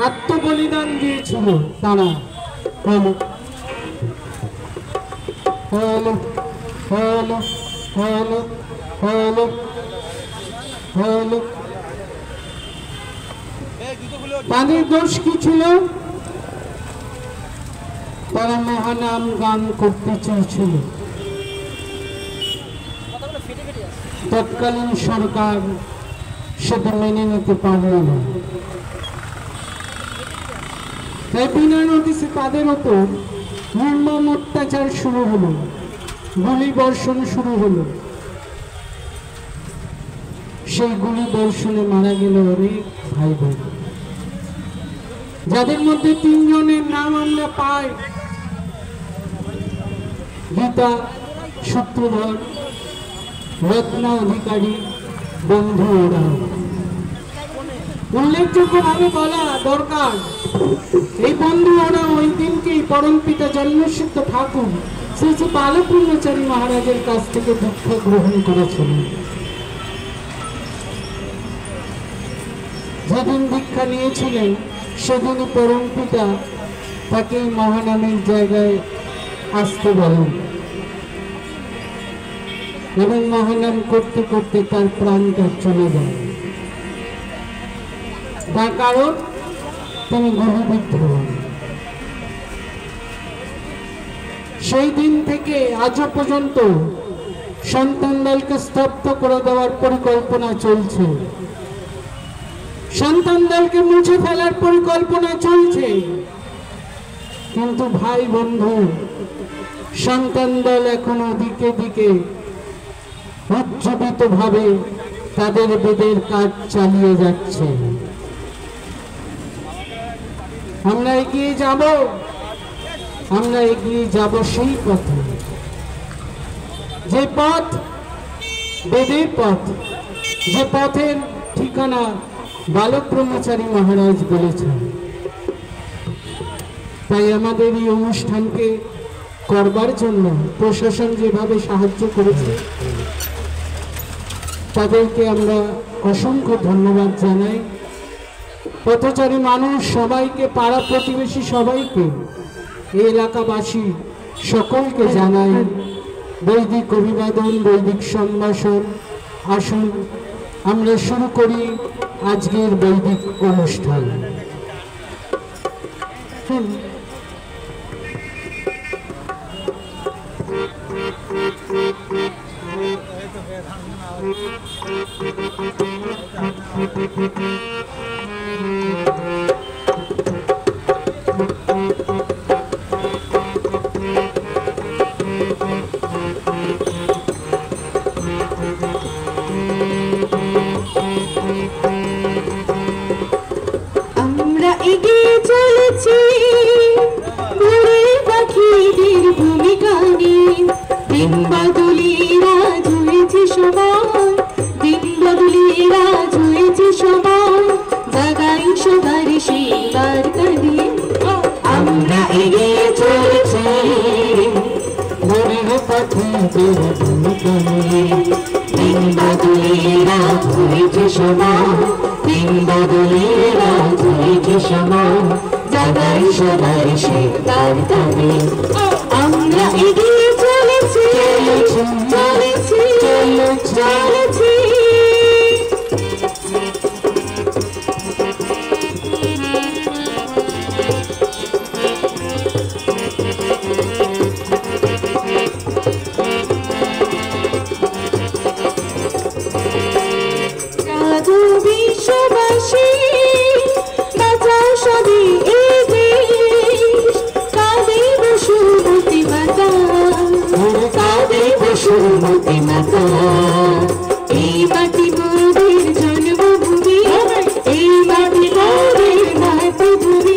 আত্মবলিদান দিয়েছিল তারা। হলো হলো হলো হলো হলো হলো তাদের দোষ কি ছিল? তারা মহানাম গান করতে চেয়েছিল। তৎকালীন সরকার সেটা মেনে নিতে পারল না। তাই বিনা নোটিশে তাদের ওপর নির্মম অত্যাচার শুরু হলো, গুলি বর্ষণ শুরু হলো। সেই গুলি বর্ষণে মারা গেল অনেক ভাই বোন, যাদের মধ্যে 3 জনের নাম আমরা পাই: গীতা সূত্রধর, রত্না অধিকারী, বন্ধু ওরাও। উল্লেখযোগ্যভাবে বলা দরকার, এই বন্ধু ওরা ওই দিনকেই পরমপিতা জন্মসিদ্ধ ঠাকুর শ্রী শ্রী বালব্রহ্মচারী মহারাজের কাছ থেকে দীক্ষা গ্রহণ করেছিলেন। যেদিন দীক্ষা নিয়েছিলেন সেদিনই পরমপিতা তাকে মহানামের জায়গায় আসতে বলেন এবং মহানাম করতে করতে তার প্রাণটা চলে যায়। তার কারণ তিনি গুলিবিদ্ধ হন। সেই দিন থেকে আজও পর্যন্ত সন্তানদলকে স্তব্ধ করে দেওয়ার পরিকল্পনা চলছে, সন্তানদলকে মুছে ফেলার পরিকল্পনা চলছে। কিন্তু ভাই বন্ধু, সন্তানদল এখনো দিকে দিকে উজ্জীবিত ভাবে তাদের বেদের কাজ চালিয়ে যাচ্ছে। আমরা এগিয়ে যাব, আমরা এগিয়ে যাব সেই পথে, যে পথ বেদের পথ, যে পথের ঠিকানা বালব্রহ্মচারী মহারাজ বলেছেন। তাই আমাদের এই অনুষ্ঠানকে করবার জন্য প্রশাসন যেভাবে সাহায্য করেছে তাদেরকে আমরা অসংখ্য ধন্যবাদ জানাই। পথচারী মানুষ সবাইকে, পাড়া প্রতিবেশী সবাইকে, এই এলাকাবাসী সকলকে জানাই বৈদিক অভিবাদন, বৈদিক সম্ভাষণ। আসুন আমরা শুরু করি আজকের বৈদিক অনুষ্ঠান। আমরা এগিয়ে চলেছি ভোরের পাখিদের ভূমিকা নিয়ে। দিন বদলের আজ হয়েছে সময়, দিন বদলের আজ হয়েছে সময়, জাগাই সবার সেই বার্তা দিয়ে। আমরা এগিয়ে চলেছি ভোরের পাখিদের ভূমিকা নিয়ে। দিন বদলের আজ হয়েছে সময়, দিন বদলের আজ হয়েছে সময়, জাগাই সবার সেই বার্তা দিয়ে। আমরা এগিয়ে চলেছি চলেছি চলেছি। সাধু বিশ্ববাসী বাঁচাও সবই এই দেশ, কাঁদে বসুমতী মাতা, কাঁদে বসুমতী মাতা। এই মাটি মোদের জন্মভূমি, এই মাটি মোদের মাতৃভূমি,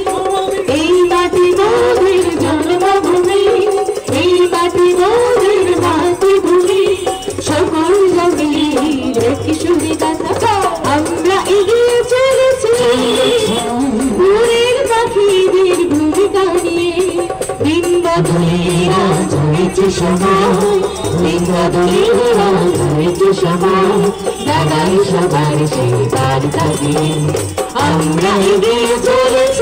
এই মাটি মোদের জন্মভূমি, এই মাটি মোদের মাতৃভূমি। সকল জমির কিশোরী গাথা আমরা এগিয়ে চলেছি ভোরের পাখিদের ভূমিকা নিয়ে। দিন বদলের আজ হয়েছে সময়, দিন বদলের আজ হয়েছে সময়, জাগাই সবার সেই বার্তা দিয়ে। আমরা এগিয়ে চলেছি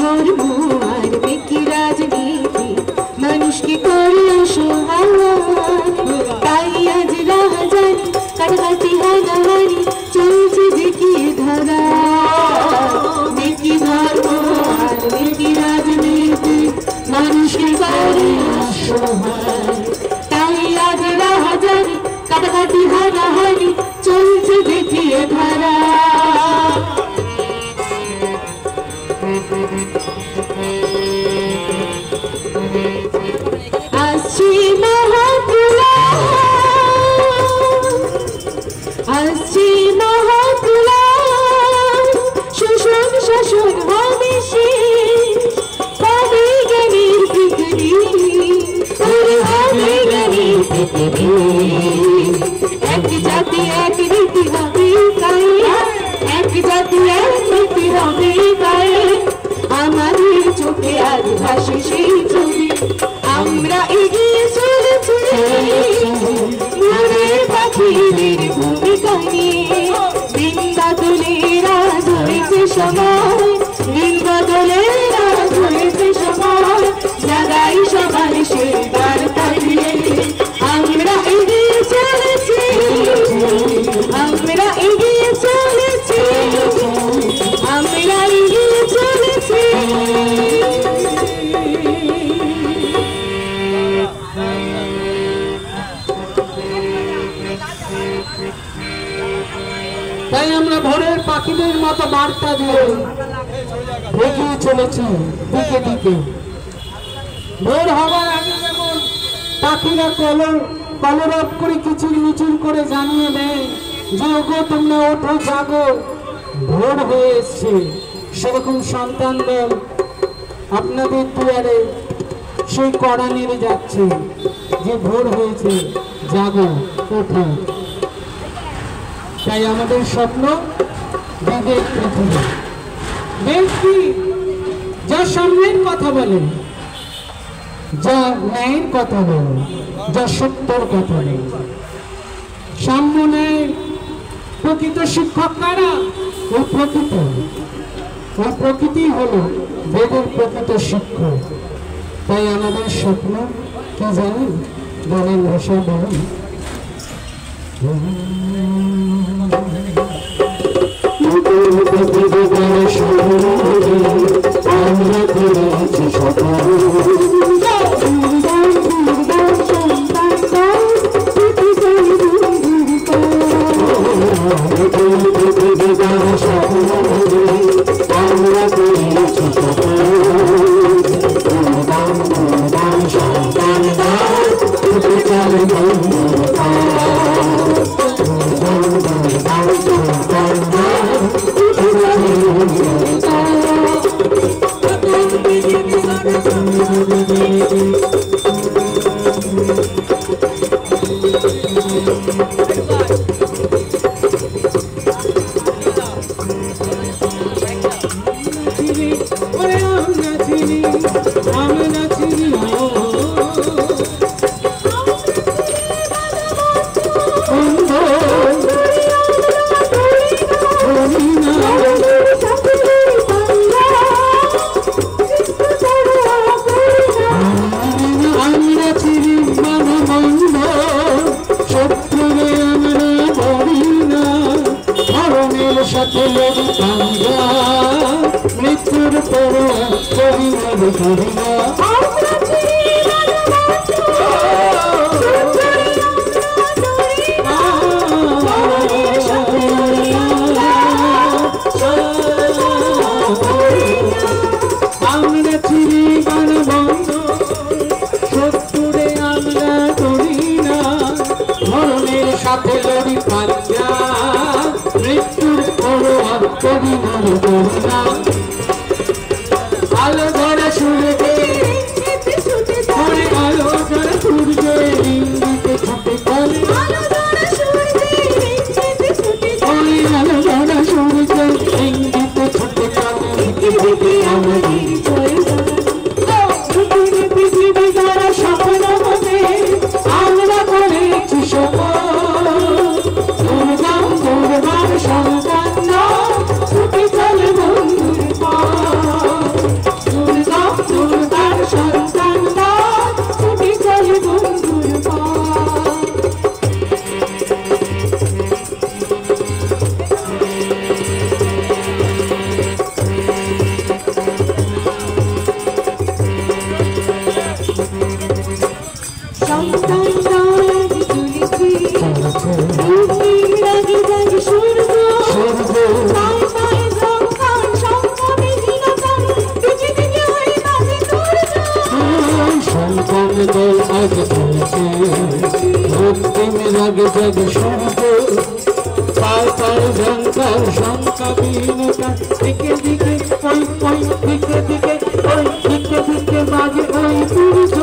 ধর্ম আর কি রাজনীতি মানুষকে করে অসহায় তাই আজ রাজার কাটাকাটি হানাহানি চলছে যে কি ধারা কি ধর্ম আর কি রাজনীতি মানুষকে করে অসহায় তাই আজ রাজার কাটাকাটি হানাহানি চলছে যে কি ধারা আসছি মহাপুলা আসছি মহাপুলা শোষণ শাসন হবে শেষ হবে জ্ঞানীর পৃথিবী হবে জ্ঞানীর পৃথিবী এক জাতি এক রীতি হবে গায়ে এক জাতি এক রীতি হবে গায়ে আমাদের চোখে আজ ভাসে সেই ছবি আমরা এগিয়ে চলেছি মনের পাখিদের ভূমিকা নিয়ে দিন বদলেরা ধরেছে সময় দিন বদলেরা ধরেছে সময় জাগাই সবাই সে বার্তা দিয়ে আমরা এগিয়ে চলেছি আমরা এগিয়ে চলেছি আমরা এগিয়ে চলেছি তাই আমরা ভোরের পাখিদের মতো বার্তা দিয়ে এগিয়ে চলেছি দিকে দিকে। ভোর হবার আগে যেমন পাখিরা কলরব করে কিচির মিচির করে জানিয়ে দেয় যে ওগো তোমরা ওঠো জাগো ভোর হয়ে এসছে, সেরকম সন্তানদের আপনাদের দুয়ারে সেই কড়া নেড়ে যাচ্ছে যে ভোর হয়েছে জাগো ওঠো। তাই আমাদের স্বপ্ন বিবেক পৃথিবী। ব্যক্তি যা সামনের কথা বলে, যা ন্যায়ের কথা বলে, যা সত্যর কথা বলে। সামনে প্রকৃত শিক্ষক কারা? ওই প্রকৃতি হলো বেদের প্রকৃত শিক্ষক। তাই আমাদের স্বপ্ন কি জানেন? গানের ভাষা বলেন আমরা করেছি সকাল মৃত্যুর পর আমরা চিরি গান বন্ধ শত্রুরে আমরা করি না, মরণের সাথে লড়ি পাঞ্জা মৃত্যুর পরোয়া করি না। আলো ধরা সূর্যে আলো ধরা সূর্যে ইঙ্গিতে ছুটে চলে আলো ধরা সূর্যে ইঙ্গিতে ছুটে চলে আমাদের পৃথিবী দ্বারা স্বপ্ন হবে আমরা করেছি সন্তান ছুটে চলে বন্ধুর পর জাগে সূর্য পায় পায় ঝঙ্কার শঙ্কা বিহীনতা দিকে দিকে ওই ওই দিকে দিকে ওই দিকে দিকে বাজে ওই সূর্য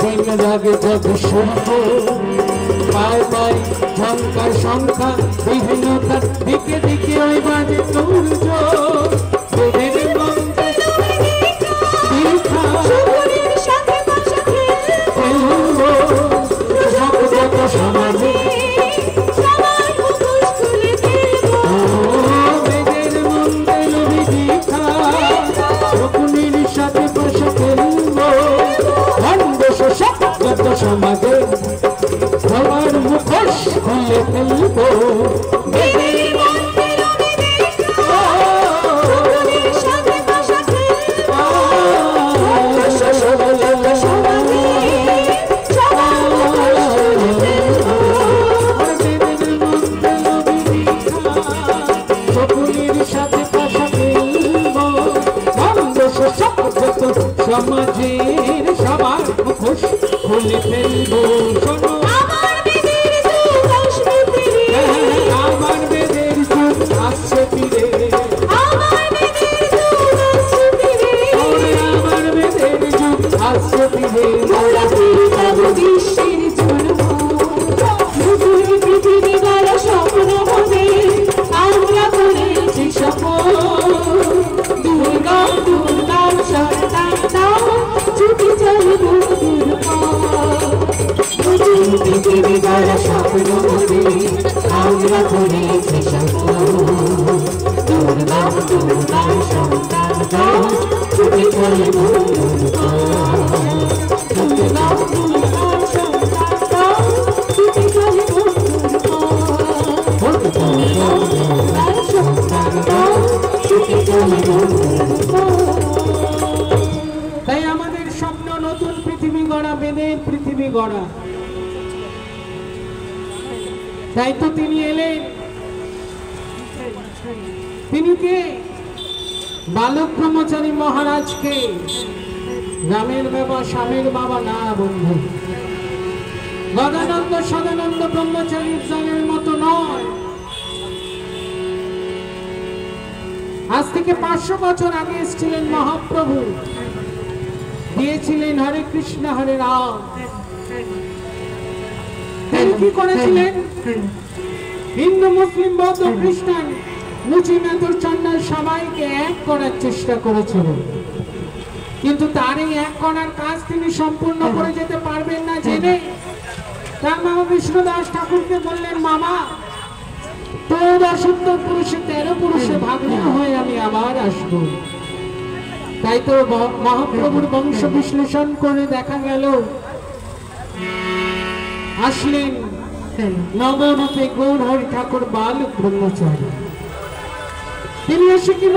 দিন রাগে জাগে সূর্য পায় পায় ঝঙ্কার সংখ্যা বিভিন্নতার দিকে দিকে ওই বাজে সূর্য সমাজে সমাজে সবার মুখোশ খুলে ফেলব সমাজের সবার মুখোশ খুলে ফেলবো শোনো আমার বেদের যুগ আসছে ফিরে আমার বেদের যুগ আসছে ফিরে আমার বেদের যুগ আসছে ফিরে আমার বেদের যুগ আসছে ফিরে আমরা ফিরে যাব বিশ্বের জন্ম নতুন পৃথিবী গড় স্বপ্ন হবে আমরা করেছি স্বপ্ন দুর্গা দুর্গা সন্তান দাও ছুটি চলব পৃথিবী গড় স্বপ্ন হবে আমরা করেছি স্বপ্ন দুর্গা দুর্গা সন্তান দাও ছুটি চলব দুর্গা দুর্গা সন্তান দাও ছুটি চলব তাই আমাদের স্বপ্ন নতুন পৃথিবী গড়া বেদের পৃথিবী গড়া তাই তো তিনি এলেন তিনি কে বালক ব্রহ্মচারী মহারাজকে রামের বাবা স্বামীর বাবা না বন্ধু গদানন্দ সদানন্দ ব্রহ্মচারীর দলের মতো নয় আজ থেকে 500 বছর আগে এসেছিলেন মহাপ্রভু দিয়েছিলেন হরে কৃষ্ণ হরে রাম তিনি কি করেছিলেন হিন্দু মুসলিম বৌদ্ধ খ্রিস্টান মুচি মেথর চন্ডাল সবাইকে এক করার চেষ্টা করেছিলেন কিন্তু তার এই এক করার কাজ তিনি সম্পূর্ণ করে যেতে পারবেন না জেনে তার মামা বিষ্ণুদাস ঠাকুরকে বললেন মামা 13 পুরুষে 13 পুরুষে ভাগ্নে হয়ে আমি আবার আসবো তাই তো মহাপ্রভুর বংশ বিশ্লেষণ করে দেখা গেল আসলেন নবরূপে গৌরহরি ঠাকুর বালক ব্রহ্মচারী তিনি এসে কি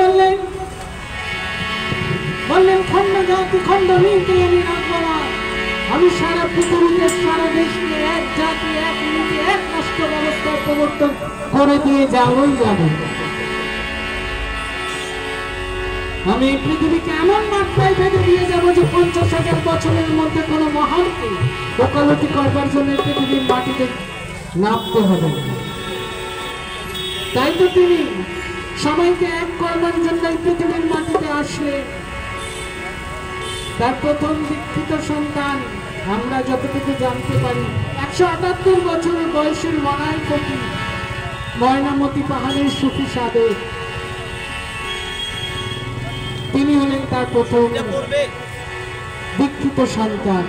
বললেন খন্ড জাতি খন্ড নীতি আমি রাখবো না আমি সারা পৃথিবীতে সারা দেশকে এক জাতি এক নীতি এক রাষ্ট্র ব্যবস্থার প্রবর্তন করে দিয়ে যাবই যাবে আমি এই পৃথিবীকে এমন মাত্রায় বেঁধে দিয়ে যাবো যে 50,000 বছরের মধ্যে কোনো মহানকে ওকালতি করবার জন্য পৃথিবীর মাটিতে নামতে হবে তাই তো তিনি সবাইকে এক করবার জন্য পৃথিবীর মাটিতে আসলে তার প্রথম দীক্ষিত সন্তান আমরা যতটুকু জানতে পারি 178 বছরের বয়সের মনাই কবি ময়নামতি পাহাড়ের সুফি সাধক তিনি হলেন তার প্রথম দীক্ষিত সন্তান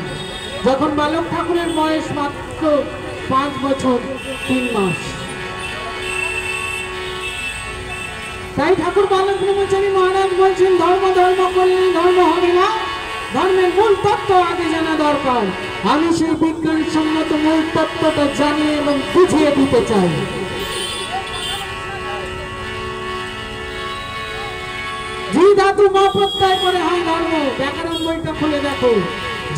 যখন বালক ঠাকুরের বয়স মাত্র 5 বছর 3 মাস তাই ঠাকুর বালক ব্রহ্মচারী মহারাজ বলছেন ধর্ম ধর্ম করলে ধর্ম হবে না ধর্মের মূল তত্ত্ব আগে জানা দরকার আমি সেই বিজ্ঞানসম্মত মূল তত্ত্বটা জানিয়ে এবং বুঝিয়ে দিতে চাই যে ধাতু মা প্রত্যয় করে হয় ধর্ম ব্যাকরণ বইটা খুলে দেখো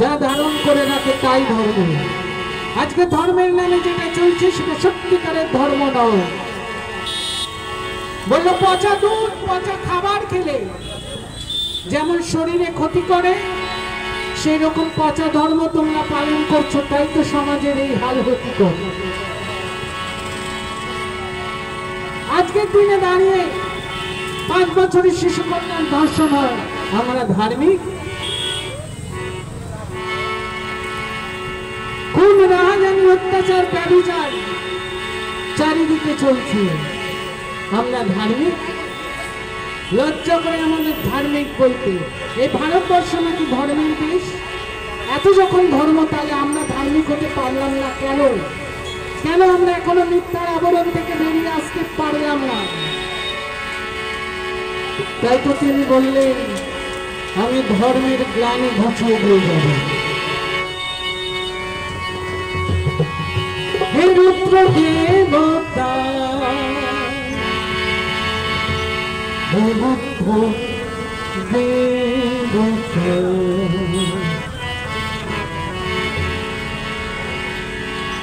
যা ধারণ করে রাখে তাই ধর্ম আজকে ধর্মের নামে যেটা চলছে সেটা সত্যিকারের ধর্ম নয়। বললো পচা দুধ পচা খাবার খেলে যেমন শরীরে ক্ষতি করে, সেই রকম পচা ধর্ম তোমরা পালন করছো, তাই তো সমাজের এই হাল হতে করে। আজকের দিনে দাঁড়িয়ে 5 বছরের শিশু কন্যার ধর্ষণ হয়, আমরা ধার্মিক? খুন রাহাজানি অত্যাচার ব্যভিচার চারিদিকে চলছে, আমরা ধার্মিক? লজ্জা করে আমাদের ধার্মিক বলতে। এই ভারতবর্ষ নাকি ধর্মের দেশ? এত যখন ধর্ম, তাহলে আমরা ধার্মিক হতে পারলাম না কেন? কেন আমরা এখনো মিথ্যার আবরণ থেকে বেরিয়ে আসতে পারলাম না? তাই তো তিনি বললেন, আমি ধর্মের গ্লানি ঘুচিয়ে দিয়ে যাব। হে রুদ্র দেবতা, হে রুদ্র দেবতা,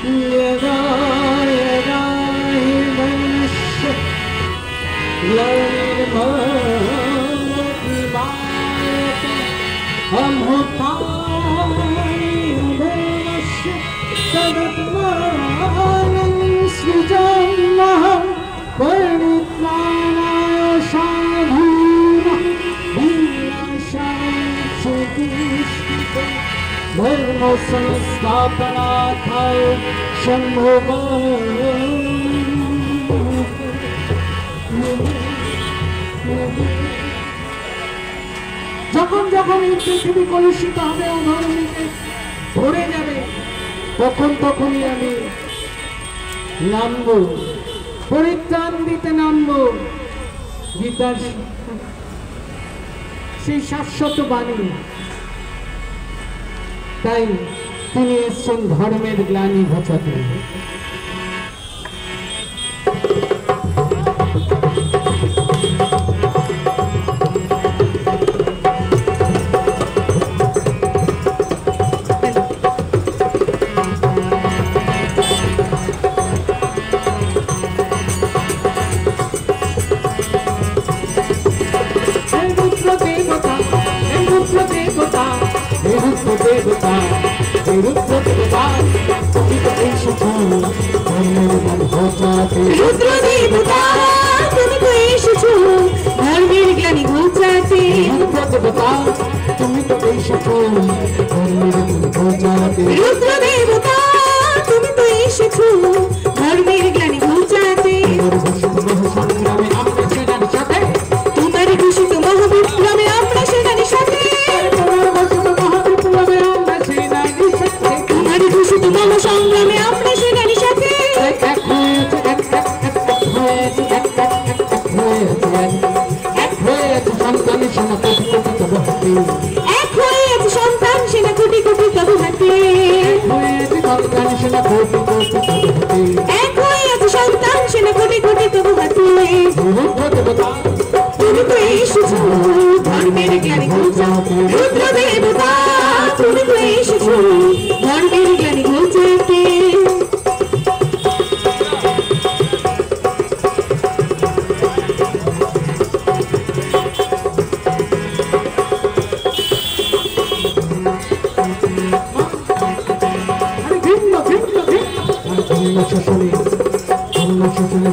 यदा यदा हि मनुष्य ग्लानिर्भवति भारते अभूतानि देवस्य तदात्मानं सृजाम्यहं परित्राणाय साधूनां विनाशाय सुदिष्टिते धर्म संस्थापनार्थाय सम्भवामि। যখন যখন এই পৃথিবী কলুষিত হবে, অধর্মীকে ভরে যাবে, তখনই আমি নামবো, পরিত্রাণ দিতে নামবো গীতার সেই শাশ্বত বাণী। তাই তিনি এসছেন ধর্মের গ্লানি ঘোচাতে। देवता रुद्र देवता तुम तो ईशु धर्मेर ज्ञान घोचाते। रुद्र देवता तुम तो ईशु धर्मेर ज्ञान घोचाते। रुद्र देवता तुम तो ईशु धर्मेर ज्ञान घोचाते। रुद्र देवता तुम तो ईशु धर्मेर ज्ञान घोचाते। সংগ্রামে আমরা সেনার সাথে, তোমার ঘোষিত মহাবিপ্লবে আমরা সেনার সাথে, সংগ্রামে আমরা সেনানি সাথে এক হয়েছে সন্তানের সেনা কোটি কোটি তব হাতে। এক হয়েছে সন্তান সেনা কোটি কোটি তব হাতে। হয়েছে সন্তান সেনা কোটি কোটি তব হাতে। এক হয়েছে সন্তান সেনা কোটি কোটি তব হাতে। রুদ্র দেবতা তুমি তো এসেছো ধর্মের জ্ঞানী ঘোচাতে। রুদ্র দেবতা তুমি তো এসেছো ধর্মের জ্ঞানী ঘোচাতে।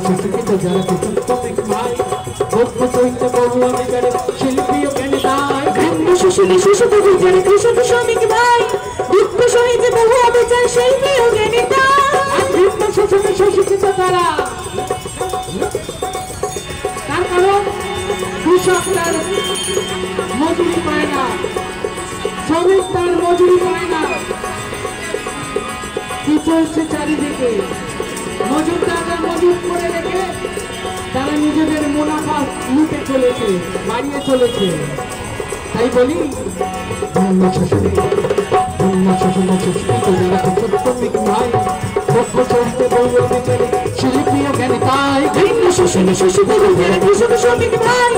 শিক্ষিত যারা প্রত্যেক ভাই ভক্ত চৈত্য বহু অধিকারে শিল্পী ও জ্ঞানী তাই। গ্রাম্য শোষণে শোষিত যারা কৃষক শ্রমিক ভাই দুঃখ সহিতে বহু অবিচার শিল্পী ও জ্ঞানী তাই। গ্রাম্য শোষণে শোষিত তারা, তার কারণ কৃষক তার মজুরি পায় না, শ্রমিক তার মজুরি পায় না। কি চলছে চারিদিকে? মজুরদাররা মজুর করে রেখে তারা নিজেদের মুনাফা লুটে চলেছে, বাড়িয়ে চলেছে। তাই বলি ধর্ম শোষণে শিক্ষিত যারা শ্রমিক ভাই পক্ষ চলতে বহু বিচারে শিল্পী ও জ্ঞানী তাই। ধর্ম শোষণে শোষিত যারা কৃষক শ্রমিক ভাই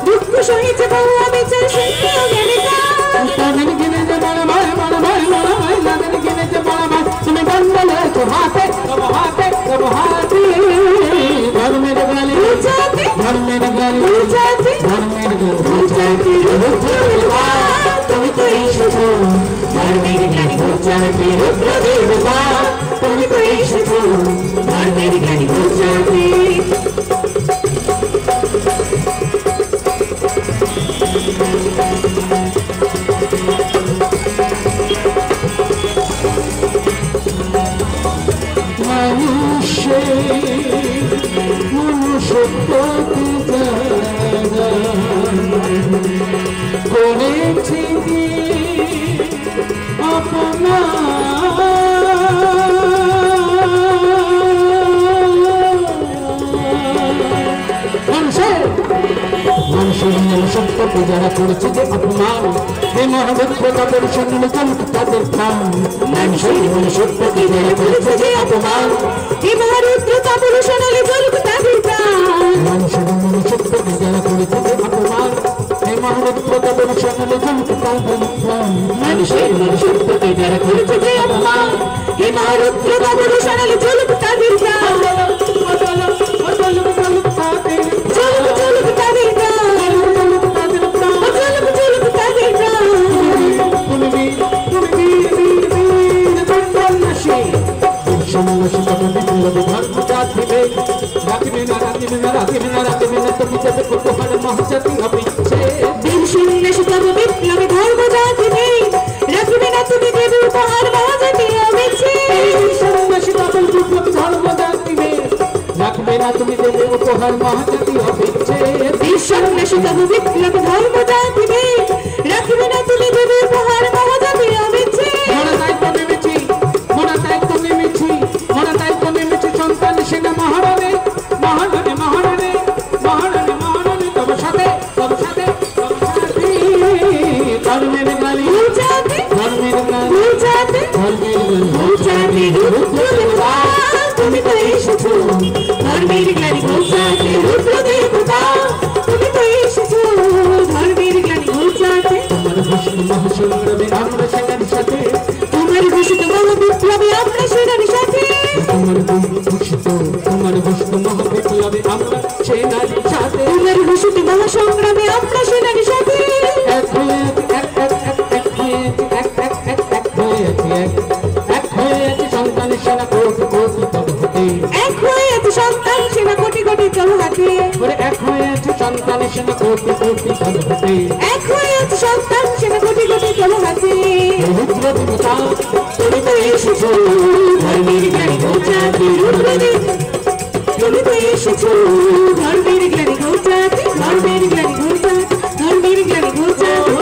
দুঃখ সহিতে বহু বিচারে শিল্পী ও জ্ঞানী তাই। তাদের কিনে যে বড় ভাই বড় ভাই বড় ভাই, তাদের কিনে যে বড় ভাই তুমি চন্দনে হাতে হাতে হাতে ধর্মের গালি ধর্মের গালি ধর্মের গালি তুমি তো এসেছো ধর্মের গালি বোঝাতে রুদ্রদেবতা তুমি তো এসেছো ধর্মের গালি বোঝাতে করেছি আপনা মানুষের সত্যকে যারা করেছে যে অপমান এই মহাভদ্রতা পরিচ্ছন্ন তাদের প্রাণ মানুষের সত্যকে যারা করেছে যে অপমান এই মহারুদ্রতা পরিচ্ছন্ন তাদের প্রাণ মানুষের সত্যকে যারা করেছে যে অপমান এই মহারুদ্রতা পরিচ্ছন্ন তাদের প্রাণ মানুষের সত্যকে যারা করেছে যে অপমান এই মহারুদ্রতা পরিচ্ছন্ন তাদের প্রাণ তুমি দেবে উপহার মহাজাতি অপেক্ষে বিশ্বন্বেষিত বিপ্লব ধর্ম জাতিবে রাখবে না তুমি দেবে উপহার মহাজাতি অপেক্ষে মনে দায়িত্ব নেমেছি মনে দায়িত্ব নেমেছি মনে দায়িত্ব নেমেছি সন্তান সেনা মহারণে মহারণে মহারণে মহারণে মহারণে তোমার সাথে ধর্মের গালি ধর্মের গালি ধর্মের গালি তুমি তো এসেছো ধর্মের জ্ঞানী ঘোষাতে রুদ্রদেবতা তুমি তো এসেছো ধর্মের জ্ঞানী ঘোষাতে তোমার ঘোষিত মহাসংগ্রামে আমরা সেনার সাথে তোমার ঘোষিত মহাবিপ্লবে আমরা সেনার সাথে তোমার ঘোষিত মহাবিপ্লবে আমরা সেনার সাথে তোমার ঘোষিত মহাসংগ্রামে আমরা সেনার সাথে এক হয়েছে সন্তানের সেনা কোটি কোটি তব হতে এক হয়েছে সন্তান সেনা কোটি কোটি তব হাতে এক হয়েছে সন্তানের সেনা কোটি কোটি তব হতে এক হয়েছে সন্তান সেনা কোটি কোটি তব হাতে রুদ্রদেবতা তুমি তো এসেছো ধর্মের জ্ঞানী ঘোষাতে তুমি তো এসেছো ধর্মের জ্ঞানী ঘোষাতে ধর্মের জ্ঞানী ঘোষাতে ধর্মের জ্ঞানী ঘোষাতে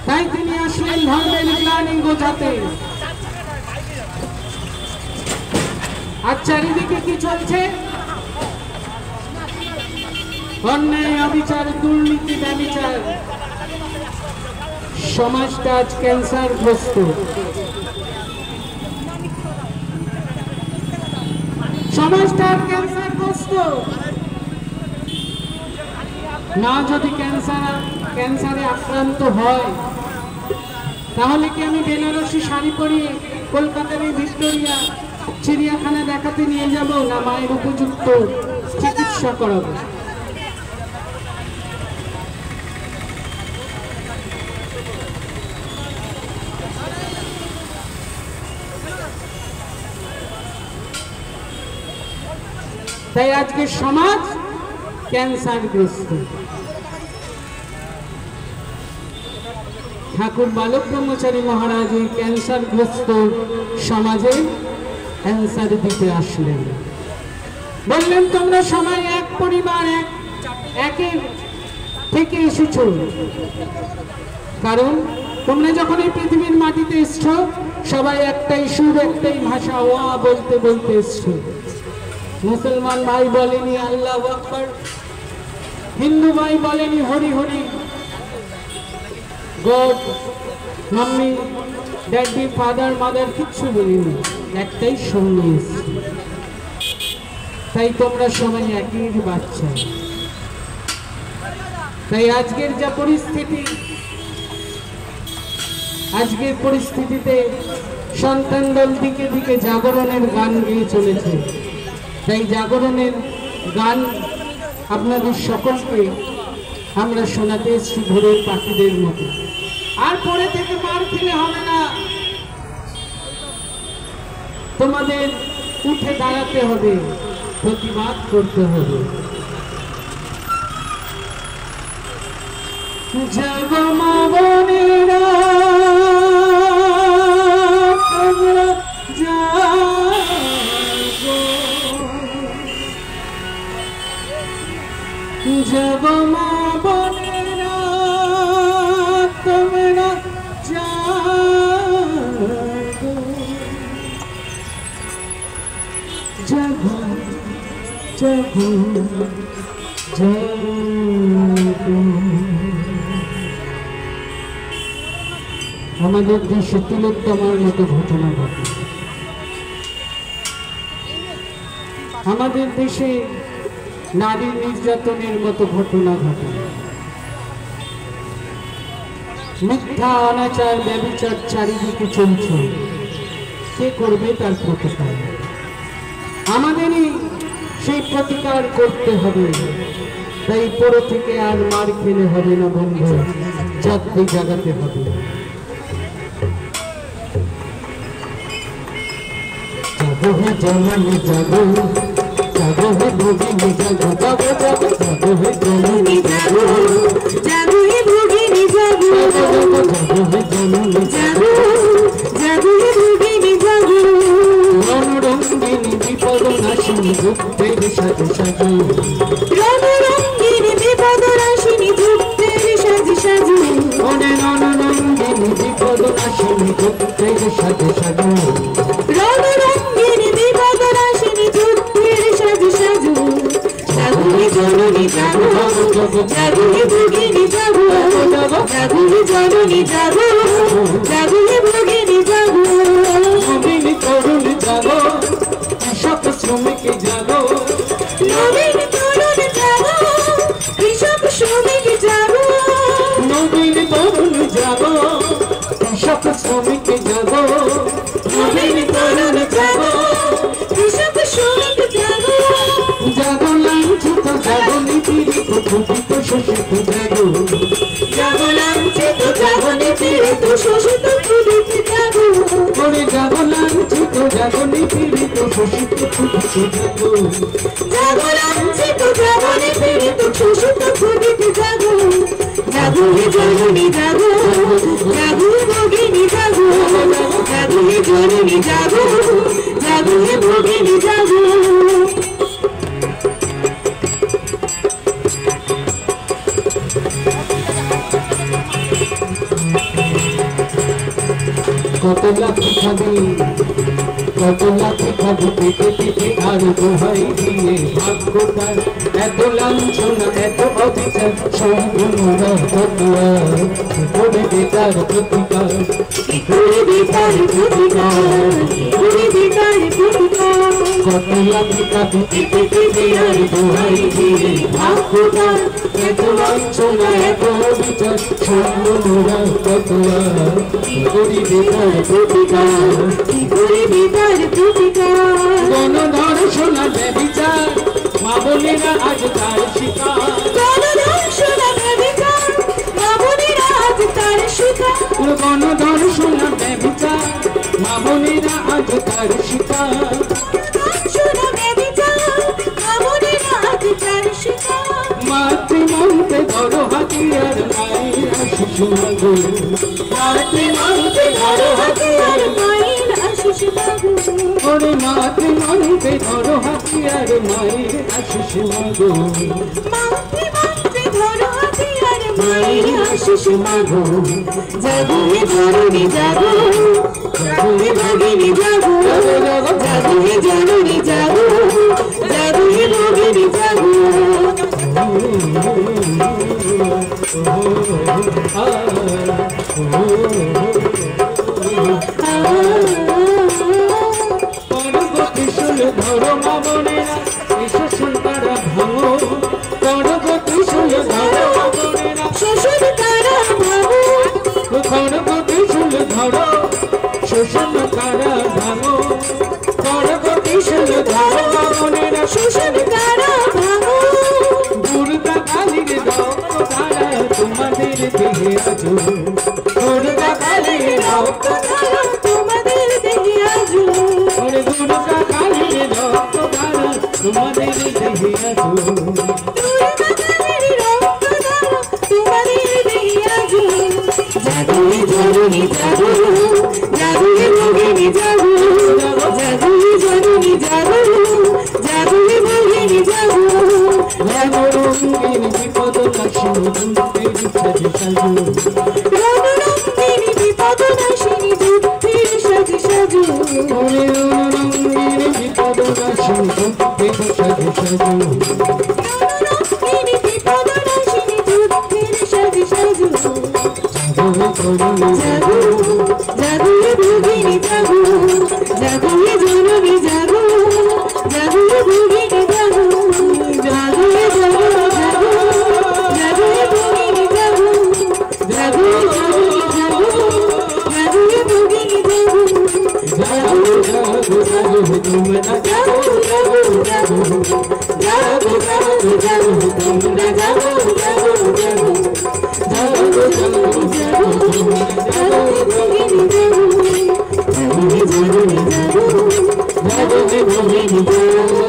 তাই তিনি আসলেন ধর্মের গ্লানি গোছাতে। আর চারিদিকে কি চলছে? অন্যায়, অবিচার, দুর্নীতি, ব্যভিচার। সমাজটা আজ ক্যান্সারগ্রস্ত। সমাজটা ক্যান্সারগ্রস্ত। না যদি ক্যান্সারে আক্রান্ত হয়, তাহলে কি আমি বেনারসি শাড়ি পরিয়ে কলকাতার এই ভিক্টোরিয়া চিড়িয়াখানা দেখাতে নিয়ে যাব, না মায়ের উপযুক্ত চিকিৎসা করাবো? তাই আজকে সমাজ ক্যান্সারগ্রস্ত। ঠাকুর বালক ব্রহ্মচারী মহারাজ এই ক্যান্সারগ্রস্ত সমাজে ক্যান্সার দিতে আসলেন। বললেন, তোমরা সবাই এক পরিবার, একের থেকে এসেছো, কারণ তোমরা যখন এই পৃথিবীর মাটিতে এসছো সবাই একটাই সুর একটাই ভাষা ওয়া বলতে বলতে এসছো। মুসলমান ভাই বলেনি আল্লাহু আকবার, হিন্দু ভাই বলেনি Hari Hari, god mummy daddy father mother কিচ্ছু বলিনি, একটাই সঙ্গে এসছে। তাই তোমরা সবাই একই বাচ্চা। তাই আজকের যা পরিস্থিতি, আজকের পরিস্থিতিতে সন্তান দল দিকে দিকে জাগরণের গান গেয়ে চলেছে। তাই জাগরণের গান আপনাদের সকলকে আমরা শোনাতে এসেছি ভোরের পাখিদের মতো। আর পরে থেকে মার খেলে হবে না, তোমাদের উঠে দাঁড়াতে হবে, প্রতিবাদ করতে হবে। জাগো মা বোনেরা, তোমরা জাগো, জাগো মা বোনেরা, তোমরা জাগো, জাগো জাগো জাগো। আমাদের দেশে তিলোত্তমার মতো ঘটনা ঘটে, আমাদের দেশে নারী নির্যাতনের মতো ঘটনা ঘটে, মিথ্যা অনাচার ব্যভিচার চারিদিকে চলছে। কে করবে তার প্রতিকার? আমাদেরই সেই প্রতিকার করতে হবে। তাই পরে থেকে আর মার খেলে হবে না বন্ধু, জাগতে জাগাতে হবে। জাগো হে জননী জাগো, জাগো হে ভগিনী জাগো, জাগো জাগো জাগো হে জননী জাগো, জাগো হে ভগিনী জাগো, জাগো হে জননী জাগো, জাগো হে ভগিনী জাগো। রণরঙ্গিনী বিপদ নাশিনী দুঃখের সাজে সাজো, রণরঙ্গিনী বিপদ নাশিনী দুঃখের সাজে সাজো, ওরে রণরঙ্গিনী বিপদ নাশিনী দুঃখের সাজে সাজো, রণরঙ্গিনী বিপদ নাশিনী দুঃখের সাজে সাজো। জাগো হে জননী জাগো, জাগো হে ভগিনী জাগো, জাগো হে জননী জাগো, জাগো হে ভগিনী জাগো। নবীন তরুণ জাগো, কৃষক শ্রমিক জাগো, নবীন তরুণ জাগো, কৃষক শ্রমিক জাগো, নবীন তরুণ জাগো, কৃষক শ্রমিক জাগো, নবীন তরুণ জাগো, কৃষক শ্রমিক জাগো। জাগো লাঞ্ছিত জাগো নিপীড়িত ক্ষুধিত শোষিত জাগো, জাগো লাঞ্ছিত জাগো নিপীড়িত শোষিত ক্ষুধিত জাগো, ওরে জাগো লাঞ্ছিত জাগো নিপীড়িত শোষিত ক্ষুধিত জাগো, জাগো লাঞ্ছিত জাগো নিপীড়িত শোষিত ক্ষুধিত জাগো। জাগো হে জননী জাগো, জাগো হে ভগিনী জাগো, জাগো হে জননী জাগো, জাগো হে ভগিনী জাগো। কত লাখি খাবি, কত লাখি খাবি পেটে পেটে আর দোহাই দিয়ে ভাগ্যটার এত লাঞ্ছনা এত অবিচার সম্পূর্ণ ততুয়ার করে বেকার প্রতিকার, কি করে বেকার প্রতিকার, কি করে বেকার প্রতিকার। কত লাখি খাবি পেটে পেটে আর দোহাই দিয়ে ভাগ্যটার এত লাঞ্ছনা এত অবিচার সম্পূর্ণ ততুয়ার করে বেকার প্রতিকার, কি করে বেকার প্রতিকার। গণধর্ষণা ব্যভিচার মা বোনেরা আজ তার শিকার, গণধর্ষণা ব্যভিচার মা বোনেরা আজ তার শিকার, গণধর্ষণা ব্যভিচার মা বোনেরা আজ তার শিকার, গণধর্ষণা ব্যভিচার মা বোনেরা আজ তার শিকার। মাতৃমন্ত্রে ধরো হাতিয়ার মায়ের আশিস মাগো, মাতৃমন্ত্রে ধরো হাতিয়ার মায়ের আশিস মাগো, ওরে মাতৃমন্ত্রে ধরো হাতিয়ার মায়ের আশিস মাগো, মাতৃমন্ত্রে ধরো হাতিয়ার মায়ের আশিস মাগো জাগো হে জননী জাগো জাগো হে ভগিনী জাগো জাগো হে জননী জাগো জাগো হে ভগিনী জাগো ধরো মা বোনেরা এসো সন্তারা ভাঙো করগো ত্রিশূল ধরো মা বোনেরা শোষণ কারা ভাঙো করগো ত্রিশূল ধরো শোষণ কারা ভাঙো করগো ত্রিশূল ধরো মা বোনেরা শোষণ কারা ভাঙো দুর্গা কালীর রক্ত ধারা তোমাদের দেহে আজো দুর্গা কালীর রক্ত ধারা তোমাদের দেহে আজো দুর্গা কালীর রক্ত ধারা তোমাদের দেহে আজো জাগো হে জননী জাগো জাগো হে ভগিনী জাগো জাগো হে জননী জাগো জাগো হে ভগিনী জাগো রঙরঙিন বিপদ নাশিনী যুদ্ধের সাজে সাজো রঙরঙিন বিপদ নাশিনী যুদ্ধের সাজে সাজো বিপদ নাশিনী যুদ্ধের সাজে সাজো জাগো জাগো হে ভগিনী জাগো জাগো হে জননী জাগো জাগো হে ভগিনী জাগো জাগো হে জননী জাগো জাগো হে ভগিনী জাগো জাগো হে জননী জাগো জাগো হে ভগিনী জাগো জাগো জাগো জাগো তোমরা জাগো জাগো জাগো জাগো জাগো জাগো তোমরা জাগো জাগো জাগো জাগো জাগো জাগো জাগো ভগিনী জাগো জাগো হে জননী জাগো জাগো হে ভগিনী জাগো